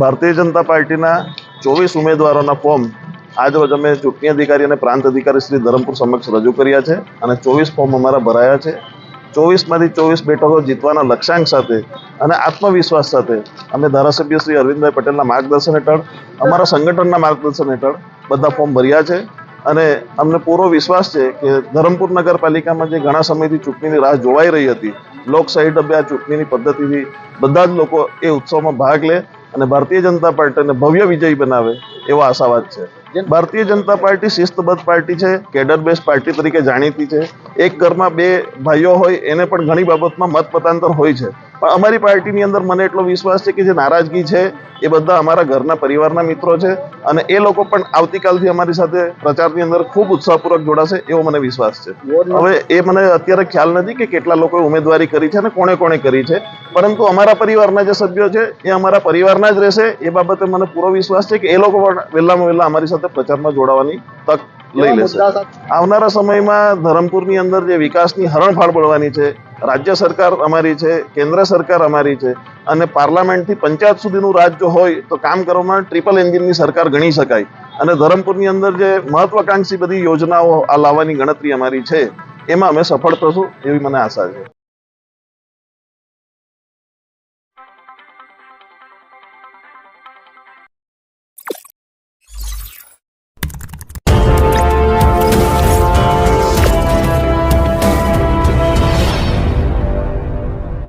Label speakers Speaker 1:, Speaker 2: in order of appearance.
Speaker 1: ભારતીય જનતા પાર્ટીના 24 ઉમેદવારોના ફોર્મ આજરોજ અમે ચૂંટણી અધિકારી અને પ્રાંત અધિકારી શ્રી ધરમપુર સમક્ષ રજૂ કર્યા છે અને 24 ફોર્મ અમારા ભરાયા છે। 24માંથી 24 બેઠકો જીતવાના લક્ષ્યાંક સાથે અને આત્મવિશ્વાસ સાથે અમે ધારાસભ્ય શ્રી અરવિંદભાઈ પટેલના માર્ગદર્શન હેઠળ, અમારા સંગઠનના માર્ગદર્શન હેઠળ બધા ફોર્મ ભર્યા છે અને અમને પૂરો વિશ્વાસ છે કે ધરમપુર નગરપાલિકામાં જે ઘણા સમયથી ચૂંટણીની રાહ જોવાઈ રહી હતી, લોકશાહી ઢબે આ ચૂંટણીની પદ્ધતિથી બધા જ લોકો એ ઉત્સવમાં ભાગ લે અને ભારતીય જનતા પાર્ટીને ભવ્ય વિજયી બનાવે એવો આશાવાદ છે। ભારતીય જનતા પાર્ટી શિસ્તબદ્ધ પાર્ટી છે, કેડર બેઝ પાર્ટી તરીકે જાણીતી છે। એક ઘરમાં બે ભાઈઓ હોય એને પણ ઘણી બાબતમાં મત મતાંતર હોય છે, પણ અમારી પાર્ટીની અંદર મને એટલો વિશ્વાસ છે કે જે નારાજગી છે એ બધા અમારા ઘરના પરિવારના મિત્રો છે અને એ લોકો પણ આવતીકાલથી અમારી સાથે પ્રચારની અંદર ખૂબ ઉત્સાહપૂર્વક જોડાશે એવો મને વિશ્વાસ છે। હવે એ મને અત્યારે ખ્યાલ નથી કે કેટલા લોકોએ ઉમેદવારી કરી છે અને કોણે કોણે કરી છે, પરંતુ અમારા પરિવારના જે સભ્યો છે એ અમારા પરિવારના જ રહેશે એ બાબતે મને પૂરો વિશ્વાસ છે કે એ લોકો પણ વહેલામાં વહેલા અમારી સાથે પ્રચારમાં જોડાવાની તક લઈ લેશે। આવનારા સમયમાં ધરમપુરની અંદર જે વિકાસની હરણફાળ પડવાની છે, રાજ્ય સરકાર અમારી છે, કેન્દ્ર સરકાર અમારી છે અને પાર્લામેન્ટથી પંચાયત સુધીનું રાજ જો હોય તો કામ કરવામાં ટ્રિપલ એન્જિનની સરકાર ગણી શકાય અને ધરમપુરની અંદર જે મહત્વાકાંક્ષી બધી યોજનાઓ આ લાવવાની ગણતરી અમારી છે એમાં અમે સફળ થશું એવી મને આશા છે।